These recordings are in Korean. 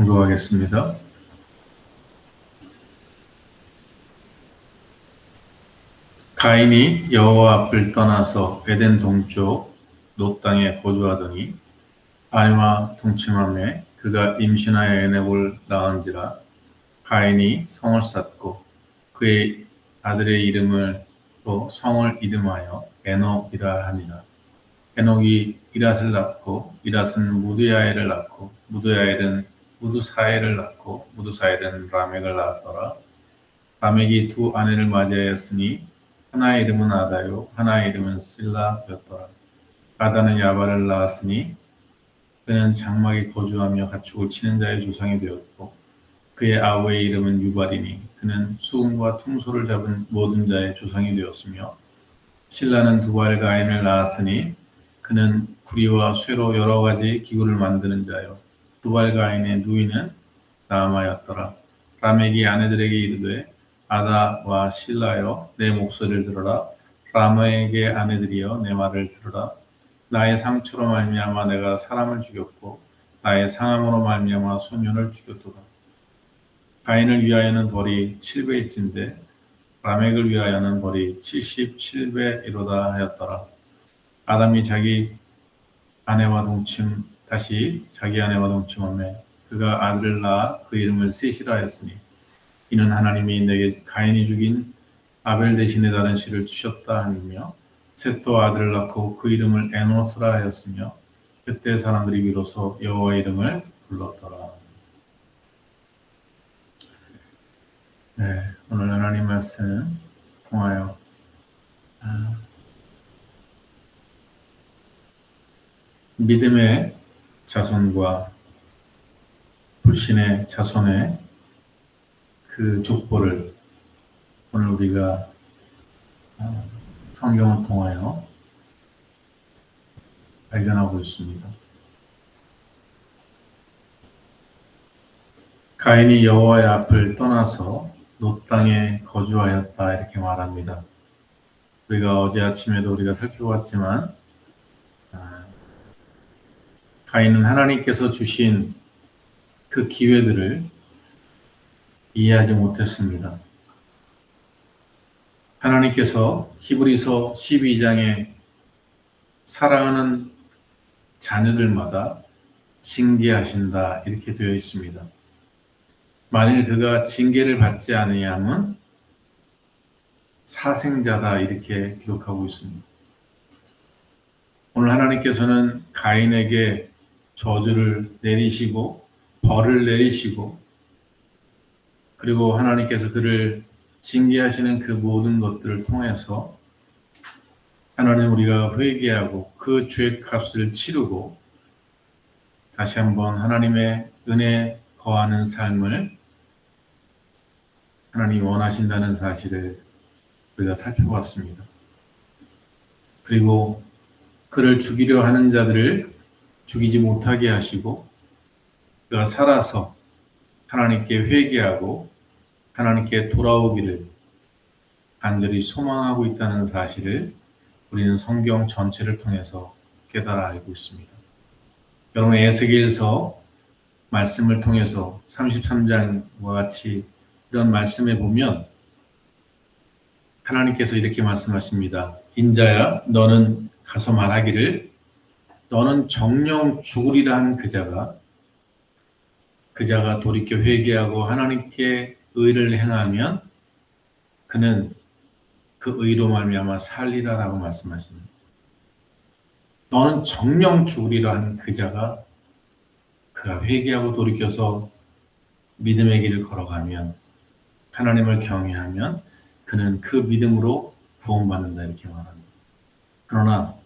봉독하겠습니다. 가인이 여호와 앞을 떠나서 에덴 동쪽 롯 땅에 거주하더니 아내와 동침하매 그가 임신하여 에녹을 낳은지라. 가인이 성을 쌓고 그의 아들의 이름을 또 성을 이름하여 에녹이라 하니라. 에녹이 이랏을 낳고 이랏은 무드야엘을 낳고 무드야엘은 무드사엘을 낳고 무드사엘은 라멕을 낳았더라. 라멕이 두 아내를 맞이하였으니 하나의 이름은 아다요 하나의 이름은 실라였더라. 아다는 야발을 낳았으니 그는 장막에 거주하며 가축을 치는 자의 조상이 되었고 그의 아우의 이름은 유발이니 그는 수금과 퉁소를 잡은 모든 자의 조상이 되었으며 실라는 두발 가인을 낳았으니 그는 구리와 쇠로 여러 가지 기구를 만드는 자요 두발 가인의 누이는 나아마였더라. 라멕이 아내들에게 이르되 아다와 실라여 내 목소리를 들어라. 라멕의 아내들이여 내 말을 들으라. 나의 상처로 말미암아 내가 사람을 죽였고 나의 상함으로 말미암아 소년을 죽였도다. 가인을 위하여는 벌이 7배일진데 라멕을 위하여는 벌이 77배이로다 하였더라. 아담이 다시 자기 아내와 동침하매 그가 아들을 낳아 그 이름을 셋이라 했으니 이는 하나님이 내게 가인이 죽인 아벨 대신에 다른 씨를 주셨다 하며 셋도 아들을 낳고 그 이름을 에노스라 하였으며 그때 사람들이 비로소 여호와의 이름을 불렀더라. 네, 오늘 하나님 말씀 통하여 믿음의 자손과 불신의 자손의 그 족보를 오늘 우리가 성경을 통하여 발견하고 있습니다. 가인이 여호와의 앞을 떠나서 롯 땅에 거주하였다 이렇게 말합니다. 우리가 어제 아침에도 우리가 살펴봤지만 가인은 하나님께서 주신 그 기회들을 이해하지 못했습니다. 하나님께서 히브리서 12장에 사랑하는 자녀들마다 징계하신다 이렇게 되어 있습니다. 만일 그가 징계를 받지 아니하면 사생자다 이렇게 기록하고 있습니다. 오늘 하나님께서는 가인에게 저주를 내리시고 벌을 내리시고 그리고 하나님께서 그를 징계하시는 그 모든 것들을 통해서 하나님 우리가 회개하고 그 죄 값을 치르고 다시 한번 하나님의 은혜 거하는 삶을 하나님이 원하신다는 사실을 우리가 살펴봤습니다. 그리고 그를 죽이려 하는 자들을 죽이지 못하게 하시고 그가 살아서 하나님께 회개하고 하나님께 돌아오기를 간절히 소망하고 있다는 사실을 우리는 성경 전체를 통해서 깨달아 알고 있습니다. 여러분 에스겔서 말씀을 통해서 33장과 같이 이런 말씀에 보면 하나님께서 이렇게 말씀하십니다. 인자야 너는 가서 말하기를 너는 정령 죽으리라 한 그자가 돌이켜 회개하고 하나님께 의를 행하면 그는 그 의로 말미암아 살리라라고 말씀하십니다. 너는 정령 죽으리라 한 그자가 그가 회개하고 돌이켜서 믿음의 길을 걸어가면 하나님을 경외하면 그는 그 믿음으로 구원받는다 이렇게 말합니다. 그러나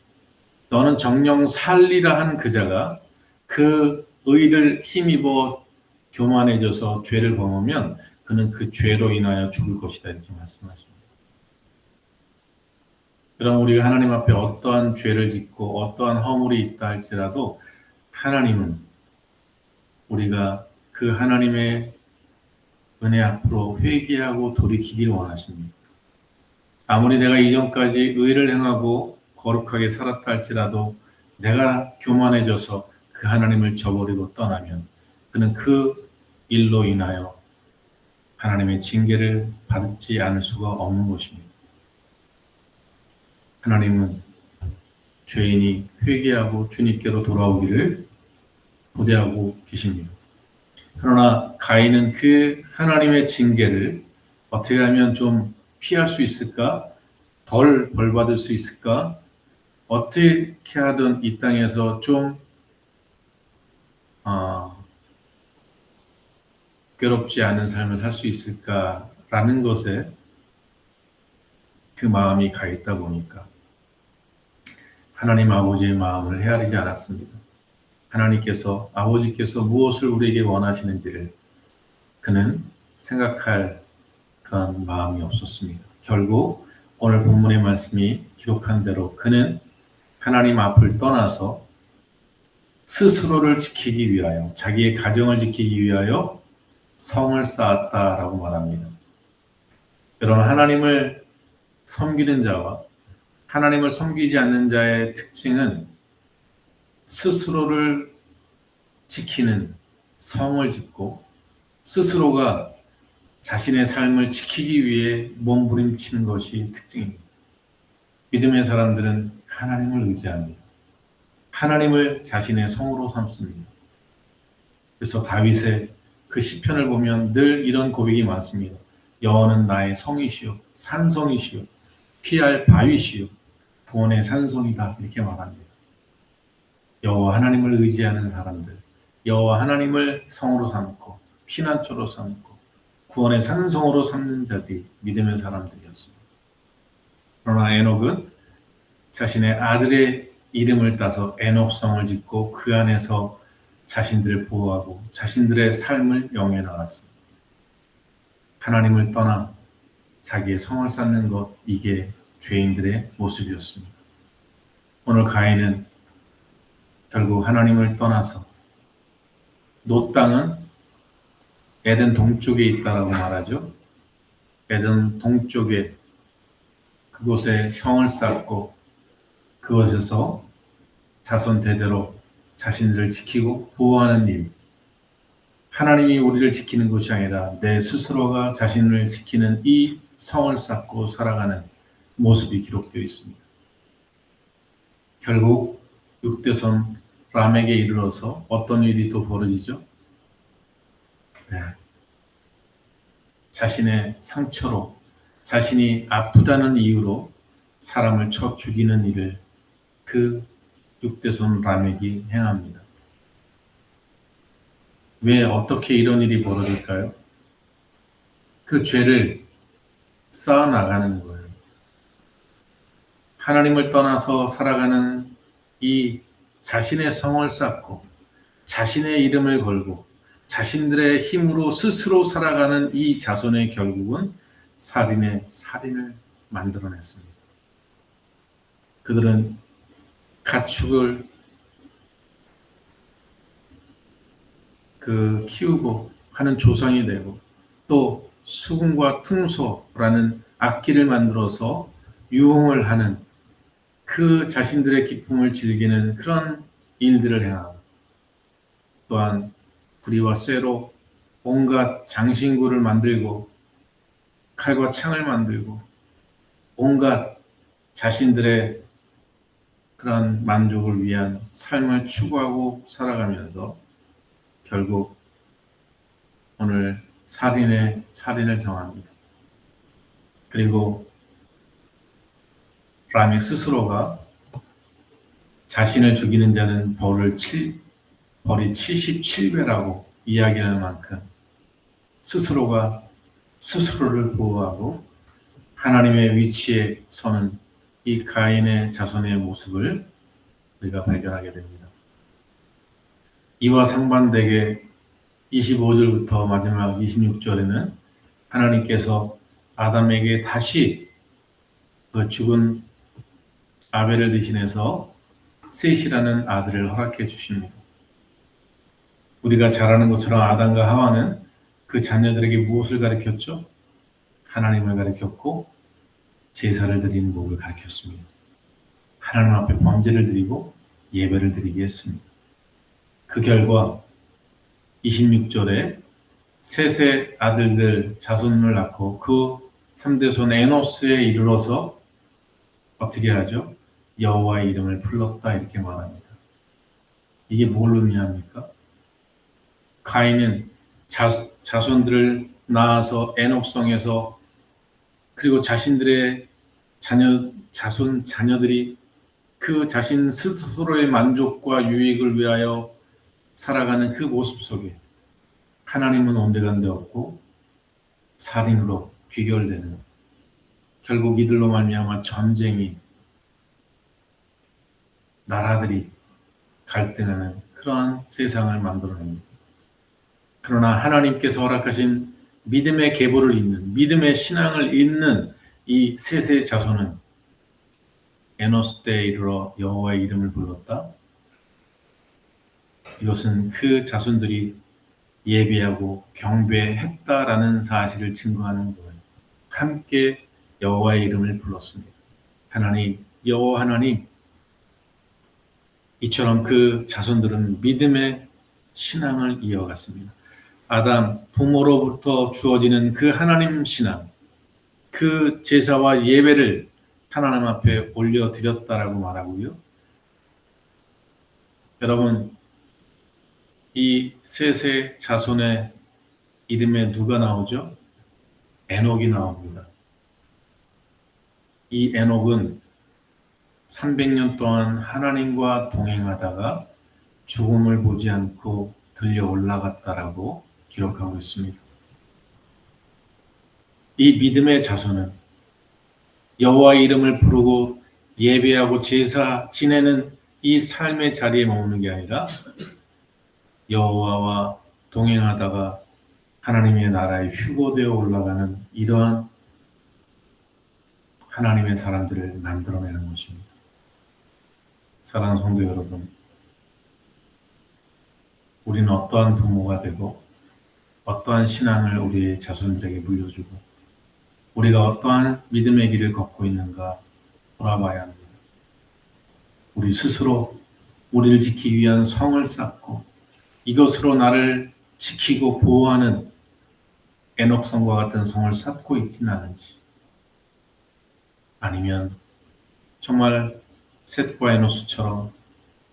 너는 정령 살리라 한 그자가 그 의를 힘입어 교만해져서 죄를 범하면 그는 그 죄로 인하여 죽을 것이다 이렇게 말씀하십니다. 그럼 우리가 하나님 앞에 어떠한 죄를 짓고 어떠한 허물이 있다 할지라도 하나님은 우리가 그 하나님의 은혜 앞으로 회개하고 돌이키기를 원하십니다. 아무리 내가 이전까지 의를 행하고 거룩하게 살았다 할지라도 내가 교만해져서 그 하나님을 저버리고 떠나면 그는 그 일로 인하여 하나님의 징계를 받지 않을 수가 없는 것입니다. 하나님은 죄인이 회개하고 주님께로 돌아오기를 고대하고 계십니다. 그러나 가인은 그 하나님의 징계를 어떻게 하면 좀 피할 수 있을까? 덜 벌받을 수 있을까? 어떻게 하든 이 땅에서 좀 괴롭지 않은 삶을 살 수 있을까라는 것에 그 마음이 가 있다 보니까 하나님 아버지의 마음을 헤아리지 않았습니다. 하나님께서 아버지께서 무엇을 우리에게 원하시는지를 그는 생각할 그런 마음이 없었습니다. 결국 오늘 본문의 말씀이 기록한 대로 그는 하나님 앞을 떠나서 스스로를 지키기 위하여 자기의 가정을 지키기 위하여 성을 쌓았다라고 말합니다. 여러분, 하나님을 섬기는 자와 하나님을 섬기지 않는 자의 특징은 스스로를 지키는 성을 짓고 스스로가 자신의 삶을 지키기 위해 몸부림치는 것이 특징입니다. 믿음의 사람들은 하나님을 의지합니다. 하나님을 자신의 성으로 삼습니다. 그래서 다윗의 그 시편을 보면 늘 이런 고백이 많습니다. 여호와는 나의 성이시요 산성이시요 피할 바위시요 구원의 산성이다, 이렇게 말합니다. 여호와 하나님을 의지하는 사람들, 여호와 하나님을 성으로 삼고 피난처로 삼고 구원의 산성으로 삼는 자들이 믿음의 사람들이었습니다. 그러나 에녹은 자신의 아들의 이름을 따서 에녹성을 짓고 그 안에서 자신들을 보호하고 자신들의 삶을 영위해 나갔습니다. 하나님을 떠나 자기의 성을 쌓는 것, 이게 죄인들의 모습이었습니다. 오늘 가인은 결국 하나님을 떠나서 놋 땅은 에덴 동쪽에 있다라고 말하죠. 에덴 동쪽에 그곳에 성을 쌓고 그곳에서 자손 대대로 자신들을 지키고 보호하는 일. 하나님이 우리를 지키는 것이 아니라 내 스스로가 자신을 지키는 이 성을 쌓고 살아가는 모습이 기록되어 있습니다. 결국 6대손 람에게 이르러서 어떤 일이 또 벌어지죠? 자신의 상처로 자신이 아프다는 이유로 사람을 쳐 죽이는 일을 그 6대손 라멕이 행합니다. 왜 어떻게 이런 일이 벌어질까요? 그 죄를 쌓아나가는 거예요. 하나님을 떠나서 살아가는 이 자신의 성을 쌓고 자신의 이름을 걸고 자신들의 힘으로 스스로 살아가는 이 자손의 결국은 살인을 만들어냈습니다. 그들은 가축을 키우고 하는 조상이 되고 또 수금과 퉁소라는 악기를 만들어서 유흥을 하는 그 자신들의 기쁨을 즐기는 그런 일들을 행하고 또한 구리와 쇠로 온갖 장신구를 만들고 칼과 창을 만들고 온갖 자신들의 그런 만족을 위한 삶을 추구하고 살아가면서 결국 오늘 살인을 정합니다. 그리고 라멕 스스로가 자신을 죽이는 자는 벌이 77배라고 이야기하는 만큼 스스로가 스스로를 보호하고 하나님의 위치에 서는 이 가인의 자손의 모습을 우리가 발견하게 됩니다. 이와 상반되게 25절부터 마지막 26절에는 하나님께서 아담에게 다시 그 죽은 아벨을 대신해서 셋이라는 아들을 허락해 주십니다. 우리가 잘 아는 것처럼 아담과 하와는 그 자녀들에게 무엇을 가르쳤죠? 하나님을 가르쳤고 제사를 드리는 법을 가르쳤습니다. 하나님 앞에 번제를 드리고 예배를 드리게 했습니다. 그 결과 26절에 셋의 아들들 자손을 낳고 그 3대손 에노스에 이르러서 어떻게 하죠? 여호와의 이름을 불렀다 이렇게 말합니다. 이게 뭘 의미합니까? 가인은 자손들을 낳아서 에녹성에서 그리고 자신들의 자녀들이 그 자신 스스로의 만족과 유익을 위하여 살아가는 그 모습 속에 하나님은 온데간데 없고 살인으로 귀결되는, 결국 이들로 말미암아 전쟁이, 나라들이 갈등하는 그러한 세상을 만들어냅니다. 그러나 하나님께서 허락하신 믿음의 계보를 잇는, 믿음의 신앙을 잇는 이 셋의 자손은 에노스 때에 이르러 여호와의 이름을 불렀다. 이것은 그 자손들이 예비하고 경배했다라는 사실을 증거하는 거예요. 함께 여호와의 이름을 불렀습니다. 하나님, 여호와 하나님. 이처럼 그 자손들은 믿음의 신앙을 이어갔습니다. 아담 부모로부터 주어지는 그 하나님 신앙, 그 제사와 예배를 하나님 앞에 올려드렸다라고 말하고요. 여러분, 이 셋의 자손의 이름에 누가 나오죠? 에녹이 나옵니다. 이 에녹은 300년 동안 하나님과 동행하다가 죽음을 보지 않고 들려 올라갔다라고 기록하고 있습니다. 이 믿음의 자손은 여호와의 이름을 부르고 예배하고 제사 지내는 이 삶의 자리에 머무는 게 아니라 여호와와 동행하다가 하나님의 나라에 휴거되어 올라가는 이러한 하나님의 사람들을 만들어내는 것입니다. 사랑하는 성도 여러분, 우리는 어떠한 부모가 되고 어떠한 신앙을 우리의 자손들에게 물려주고 우리가 어떠한 믿음의 길을 걷고 있는가 돌아봐야 합니다. 우리 스스로 우리를 지키기 위한 성을 쌓고 이것으로 나를 지키고 보호하는 에녹성과 같은 성을 쌓고 있지는 않은지, 아니면 정말 셋과 에노스처럼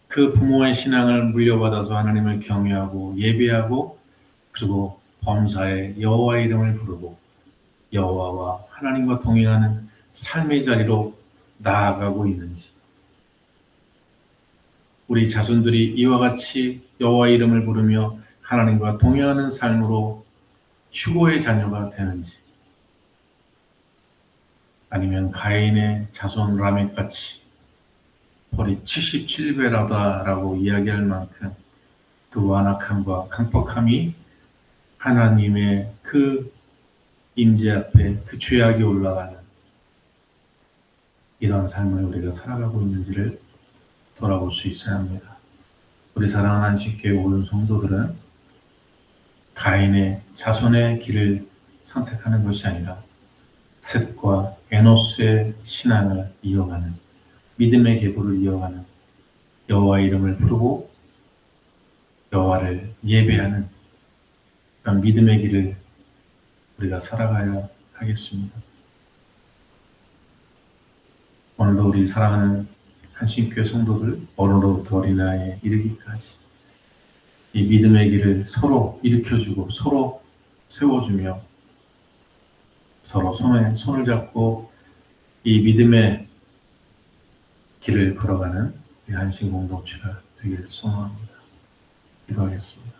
그 부모의 신앙을 물려받아서 하나님을 경외하고 예배하고 그리고 범사에 여호와의 이름을 부르고 여호와와 하나님과 동행하는 삶의 자리로 나아가고 있는지, 우리 자손들이 이와 같이 여호와의 이름을 부르며 하나님과 동행하는 삶으로 휴거의 자녀가 되는지, 아니면 가인의 자손 라멕같이 벌이 77배라다라고 이야기할 만큼 그 완악함과 강폭함이 하나님의 그 임재 앞에 그 죄악이 올라가는 이런 삶을 우리가 살아가고 있는지를 돌아볼 수 있어야 합니다. 우리 사랑하는 안식교회 모든 성도들은 가인의 자손의 길을 선택하는 것이 아니라 셋과 에노스의 신앙을 이어가는, 믿음의 계보를 이어가는, 여호와의 이름을 부르고 여호와를 예배하는 그런 믿음의 길을 우리가 살아가야 하겠습니다. 오늘도 우리 사랑하는 한신교회 성도들, 어른으로부터 어린아이에 이르기까지 이 믿음의 길을 서로 일으켜주고 서로 세워주며 서로 손을 잡고 이 믿음의 길을 걸어가는 한신 공동체가 되길 소망합니다. 기도하겠습니다.